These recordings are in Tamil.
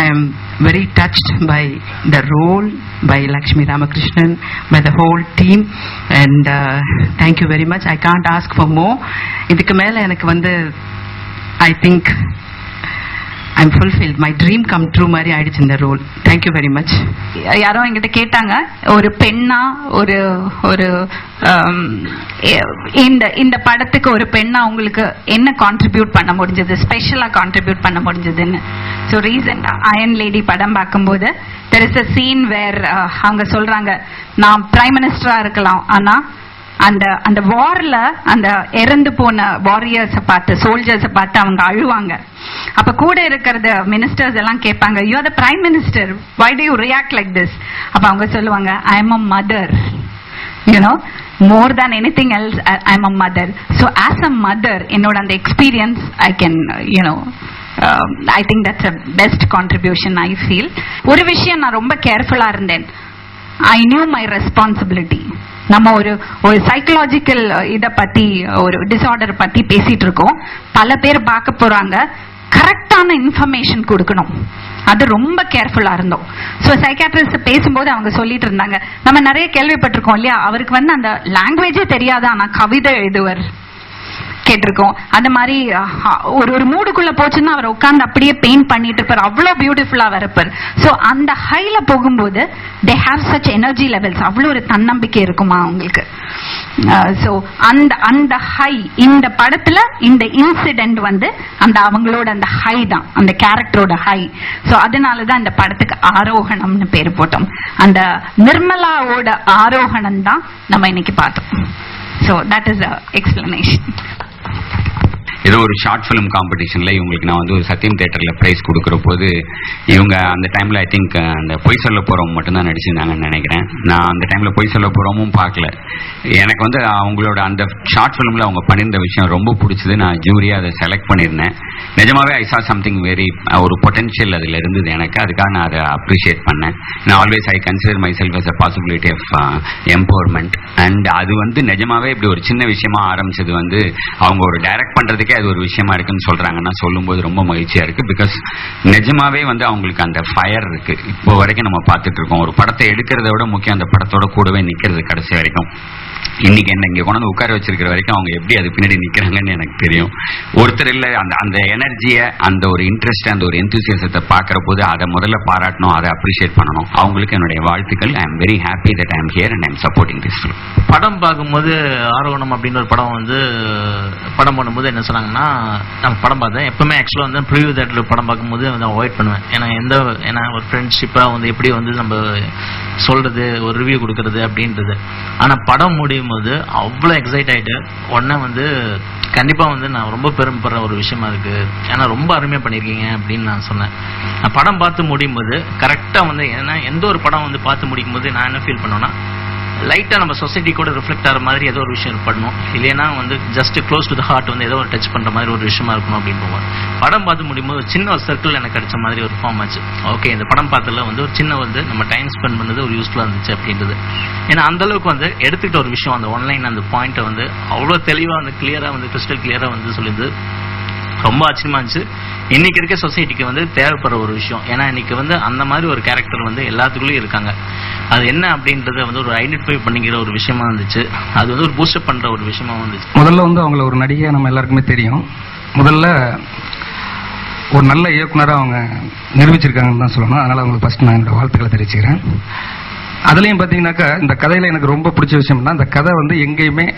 I am very touched by the role by Lakshmi Ramakrishnan, by the whole team, and thank you very much. I can't ask for more. இதுக்கு மேல எனக்கு வந்து I think I'm fulfilled. My dream come true மாதிரி ஆயிடுச்சு இந்த role. Thank you very much. யாரோ என்கிட்ட கேட்டாங்க, ஒரு பெண்ணா ஒரு ஒரு இந்த படத்துக்கு ஒரு பெண்ணா உங்களுக்கு என்ன கான்ட்ரிபியூட் பண்ண முடிஞ்சது, ஸ்பெஷலா கான்ட்ரிபியூட் பண்ண முடிஞ்சதுன்னு. ஸோ ரீசெண்டா அயன் லேடி படம் பார்க்கும்போது there is a scene where அவங்க சொல்றாங்க, நான் பிரைம் மினிஸ்டரா இருக்கலாம், ஆனா அந்த அந்த வார்ல அந்த இறந்து போன வாரியர்ஸை பார்த்து, சோல்ஜர்ஸை பார்த்து அவங்க அழுவாங்க. அப்ப கூட இருக்கிறது மினிஸ்டர்ஸ் எல்லாம் கேட்பாங்க, you are the prime minister, why do you react like this? அப்ப அவங்க சொல்லுவாங்க, I am a mother, you know, more than anything else I am a mother. So as a mother, என்னோட அந்த experience I can, you know, I think that's a best contribution I feel. ஒரு விஷயம் நான் ரொம்ப கேர்ஃபுல்லா இருந்தேன். I knew my responsibility. நம்ம ஒரு சைக்கலாஜிக்கல் இதை பத்தி, ஒரு டிசார்டர் பத்தி பேசிட்டு இருக்கோம். பல பேர் பார்க்க போறாங்க, கரெக்டான இன்ஃபர்மேஷன் கொடுக்கணும். அது ரொம்ப கேர்ஃபுல்லா இருந்தோம். ஸோ சைக்காட்ரிஸ்ட் பேசும்போது அவங்க சொல்லிட்டு இருந்தாங்க, நம்ம நிறைய கேள்விப்பட்டிருக்கோம் இல்லையா, அவருக்கு வந்து அந்த லாங்குவேஜே தெரியாதா, ஆனா கவிதை எழுதுவர் கேட்டிருக்கோம். அந்த மாதிரி ஒரு மூடுக்குள்ள போச்சுன்னா அவர் உட்கார்ந்து அப்படியே பெயிண்ட் பண்ணிட்டு இருப்பார், அவ்வளவு பியூட்டிஃபுல்லா இருப்பார். ஸோ அந்த ஹைல போகும்போது they have such energy levels, அவ்வளவு ஒரு தன்னம்பிக்கை இருக்குமா அவங்களுக்கு. ஸோ அந்த ஹை இந்த படத்துல இந்த இன்சிடென்ட் வந்து அந்த அவங்களோட அந்த ஹை தான், அந்த கேரக்டரோட ஹை. ஸோ அதனாலதான் இந்த படத்துக்கு ஆரோகணம்னு பேர் போட்டோம். அந்த நிர்மலாவோட ஆரோகணம் தான் நம்ம இன்னைக்கு பார்த்தோம். So that is the explanation. ஏதோ ஒரு ஷார்ட் ஃபிலிம் காம்படிஷன்ல இவங்களுக்கு நான் வந்து ஒரு சத்யம் தியேட்டர்ல பிரைஸ் கொடுக்குற போது இவங்க அந்த டைம்ல ஐ திங்க் அந்த பொய் சொல்ல போறவங்க மட்டும்தான் நடிச்சிருந்தாங்கன்னு நினைக்கிறேன். நான் அந்த டைம்ல பொய் சொல்ல போறவமும் பார்க்கல. எனக்கு வந்து அவங்களோட அந்த ஷார்ட் ஃபிலிம்ல அவங்க பண்ணியிருந்த விஷயம் ரொம்ப பிடிச்சது. நான் ஜூரியா அதை செலக்ட் பண்ணியிருந்தேன். நிஜமாவே ஐ சா சம்திங் வெரி, ஒரு பொட்டன்ஷியல் அதில் இருந்தது எனக்கு. அதுக்காக நான் அதை அப்ரிஷியேட் பண்ணேன். நான் always I consider myself as a possibility of empowerment. And அது வந்து நிஜமாவே இப்படி ஒரு சின்ன விஷயமா ஆரம்பிச்சது வந்து அவங்க ஒரு டைரக்ட் பண்றதுக்கே அது ஒரு விஷயமா இருக்குன்னு சொல்றாங்கன்னா சொல்லும்போது ரொம்ப மகிழ்ச்சியா இருக்கு. பிகாஸ் நிஜமாவே வந்து அவங்களுக்கு அந்த ஃபயர் இருக்கு. இப்போ வரைக்கும் நம்ம பார்த்துட்டு இருக்கோம், ஒரு படத்தை எடுக்கிறத விட முக்கியம் அந்த படத்தோட கூடவே நிக்கிறது கடைசி வரைக்கும். இன்னைக்கு என்ன இங்க கொண்டு உட்கார வச்சிருக்கிற வரைக்கும் அவங்க எப்படி அது பின்னாடி நிக்கிறாங்கன்னு எனக்கு தெரியும். ஒருத்தர் இல்ல, அந்த எனர்ஜியை, அந்த ஒரு இன்ட்ரெஸ்ட், அந்த ஒரு எந்தூசியசத்தை பார்க்கிற போது அதை முதல்ல பாராட்டணும், அதை அப்ரிஷியேட் பண்ணணும். அவங்களுக்கு என்னுடைய வாழ்த்துக்கள். I am very happy that I am here and I am supporting this film. படம் பார்க்கும்போது ஆரோகணம் அப்படின்னு ஒரு படம் வந்து படம் பண்ணும்போது என்ன சொன்னாங்கன்னா, நான் படம் பார்த்தேன். எப்பவுமே ஆக்சுவலாக வந்து ப்ரிவியூ தேட்டரில் படம் பார்க்கும்போது வந்து அவாய்ட் பண்ணுவேன். ஏன்னா ஒரு ஃப்ரெண்ட்ஷிப்பாக வந்து எப்படி வந்து நம்ம சொல்றது, ஒரு ரிவ்யூ கொடுக்கறது அப்படின்றது. ஆனால் படம் முடியும் போது அவ்வளோ எக்ஸைட் ஆகிட்டு உடனே வந்து கண்டிப்பாக வந்து நான் ரொம்ப பெருமைப்படுற ஒரு விஷயமா இருக்கு, ஏன்னா ரொம்ப அருமையாக பண்ணியிருக்கீங்க அப்படின்னு நான் சொன்னேன். நான் படம் பார்த்து முடியும் போது கரெக்டாக வந்து, ஏன்னா எந்த ஒரு படம் வந்து பார்த்து முடிக்கும் போது நான் என்ன ஃபீல் பண்ணேன்னா, லைட்டாக நம்ம சொசைட்டி கூட ரிஃப்ளெக்ட் ஆகிற மாதிரி ஏதோ ஒரு விஷயம் பண்ணணும், இல்லைன்னா வந்து just close to the heart வந்து ஏதோ ஒரு டச் பண்ணுற மாதிரி ஒரு விஷயமா இருக்கணும் அப்படின்னு போவேன். படம் பார்த்து முடியும்போது ஒரு சின்ன ஒரு சர்க்கிள் எனக்கு கிடைச்ச மாதிரி ஒரு ஃபார்ம் ஆச்சு. ஓகே, இந்த படம் பார்த்ததுல வந்து ஒரு சின்ன வந்து நம்ம டைம் ஸ்பெண்ட் பண்ணது ஒரு யூஸ்ஃபுல்லாக இருந்துச்சு அப்படின்றது. ஏன்னா அந்த அளவுக்கு வந்து எடுத்துக்கிட்ட ஒரு விஷயம், அந்த ஒன்லைன் அந்த பாயிண்ட்டை வந்து அவ்வளோ தெளிவாக வந்து கிளியராக வந்து கிறிஸ்டல் கிளியராக வந்து சொல்லிது. ரொம்ப ஆச்சரியமா இருந்துச்சு. இன்னைக்கு இருக்க சொசைட்டிக்கு வந்து தேவைப்படுற ஒரு விஷயம். ஏன்னா இன்னைக்கு வந்து அந்த மாதிரி ஒரு கேரக்டர் வந்து எல்லாத்துக்குள்ளேயும் இருக்காங்க. அது என்ன அப்படின்றத வந்து ஒரு ஐடென்டிஃபை பண்ணிக்கிற ஒரு விஷயமா இருந்துச்சு. அது வந்து ஒரு பூஸ்டப் பண்ற ஒரு விஷயமா இருந்துச்சு. முதல்ல வந்து அவங்கள ஒரு நடிகை நம்ம எல்லாருக்குமே தெரியும். முதல்ல ஒரு நல்ல இயக்குனராக அவங்க நிரூபிச்சிருக்காங்கன்னு தான் சொல்லணும். அதனால அவங்களுக்கு ஃபர்ஸ்ட் நான் என்னோட வாழ்த்துக்களை தெரிவிச்சுக்கிறேன். அதுலயும் பாத்தீங்கன்னாக்கா இந்த கதையில எனக்கு ரொம்ப பிடிச்ச விஷயம்னா, இந்த கதை வந்து எங்கேயுமே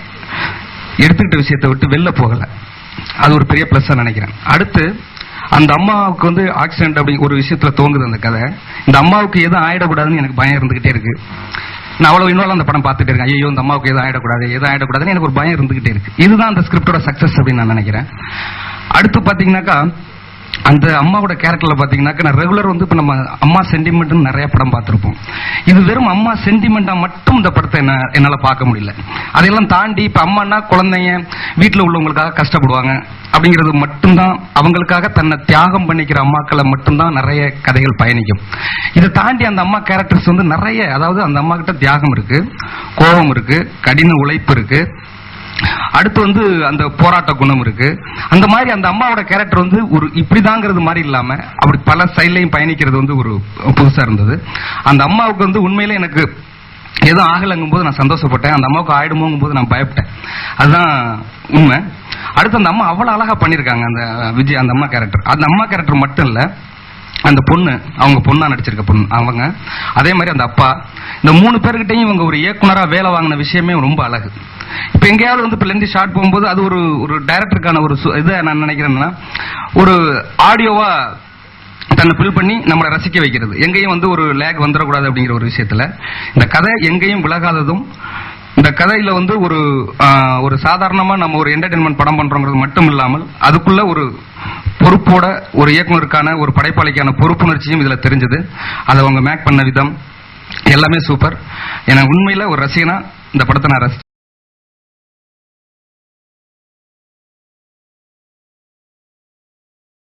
எடுத்துக்கிட்ட விஷயத்தை விட்டு வெளில போகல. அது ஒரு பெரிய பிளஸ் நினைக்கிறேன். அடுத்து அந்த அம்மாவுக்கு வந்து ஆக்சிடென்ட் அப்படி ஒரு விஷயத்துல தோங்குது அந்த கதை. இந்த அம்மாவுக்கு எதுவும் ஆயிடக்கூடாதுன்னு எனக்கு பயம் இருந்துகிட்டே இருக்கு. நான் அவ்வளவு இன்னொரு அந்த படம் பார்த்துட்டு இருக்கேன். ஐயோ இந்த அம்மாவுக்கு எதுவும் ஆயிடக்கூடாதுன்னு எனக்கு ஒரு பயம் இருந்துகிட்டே இருக்கு. இதுதான் அந்த ஸ்கிரிப்டோட சக்சஸ் அப்படின்னு நான் நினைக்கிறேன். அடுத்து பாத்தீங்கன்னாக்கா அந்த அம்மாவோட கேரக்டர்ல பாத்தீங்கன்னாக்கா, நான் ரெகுலர் வந்து இப்ப நம்ம அம்மா சென்டிமெண்ட் நிறைய படம் பார்த்திருப்போம். இது வெறும் அம்மா சென்டிமெண்டா மட்டும் இந்த படத்தை என்னால பார்க்க முடியல. அதையெல்லாம் தாண்டி இப்ப அம்மானா குழந்தைங்க வீட்டுல உள்ளவங்களுக்காக கஷ்டப்படுவாங்க அப்படிங்கிறது மட்டும்தான், அவங்களுக்காக தன்னை தியாகம் பண்ணிக்கிற அம்மாக்களை மட்டும்தான் நிறைய கதைகள் பயணிக்கும். இதை தாண்டி அந்த அம்மா கேரக்டர்ஸ் வந்து நிறைய, அதாவது அந்த அம்மா கிட்ட தியாகம் இருக்கு, கோபம் இருக்கு, கடின உழைப்பு இருக்கு, அடுத்து வந்து அந்த போராட்ட குணம் இருக்கு. அந்த மாதிரி அந்த அம்மாவோட கேரக்டர் வந்து ஒரு இப்படிதாங்கிறது மாதிரி இல்லாம அப்படி பல ஸ்டைல்லையும் பயணிக்கிறது வந்து ஒரு புதுசா இருந்தது. அந்த அம்மாவுக்கு வந்து உண்மையிலே எனக்கு எதுவும் ஆகலைங்கும் போது நான் சந்தோஷப்பட்டேன். அந்த அம்மாவுக்கு ஆயிடுமோங்கும் போது நான் பயப்பட்டேன். அதுதான் உண்மை. அடுத்து அந்த அம்மா அவ்வளவு அழகா பண்ணிருக்காங்க அந்த விஜய் அந்த அம்மா கேரக்டர். அந்த அம்மா கேரக்டர் மட்டும் இல்ல, அந்த பொண்ணு அவங்க பொண்ணா நடிச்சிருக்க பொண்ணு அவங்க, அதே மாதிரி அந்த அப்பா, இந்த 3 பேர்கிட்டையும் இவங்க ஒரு இயக்குனரா வேலை வாங்கின விஷயமே ரொம்ப அழகு. இப்ப எங்கேயாவது வந்து இப்ப லெந்தி ஷார்ட் போகும்போது அது ஒரு டைரக்டருக்கான ஒரு இதை நான் நினைக்கிறேன்னா ஒரு ஆடியோவா தன்னை ஃபில் பண்ணி நம்மளை ரசிக்க வைக்கிறது. எங்கேயும் வந்து ஒரு லேக் வந்துடக்கூடாது அப்படிங்கிற ஒரு விஷயத்துல இந்த கதை எங்கேயும் விலகாததும், இந்த கதையில வந்து ஒரு சாதாரணமா நம்ம ஒரு என்டர்டைன்மெண்ட் படம் பண்றோங்கிறது மட்டும் இல்லாமல் அதுக்குள்ள ஒரு பொறுப்போட ஒரு இயக்குனருக்கான ஒரு படைப்பாளிக்கான பொறுப்புணர்ச்சியும் இதுல தெரிஞ்சது. அதை அவங்க மேக் பண்ண விதம் எல்லாமே சூப்பர். எனக்கு உண்மையில ஒரு ரசிகனா இந்த படத்தை நான்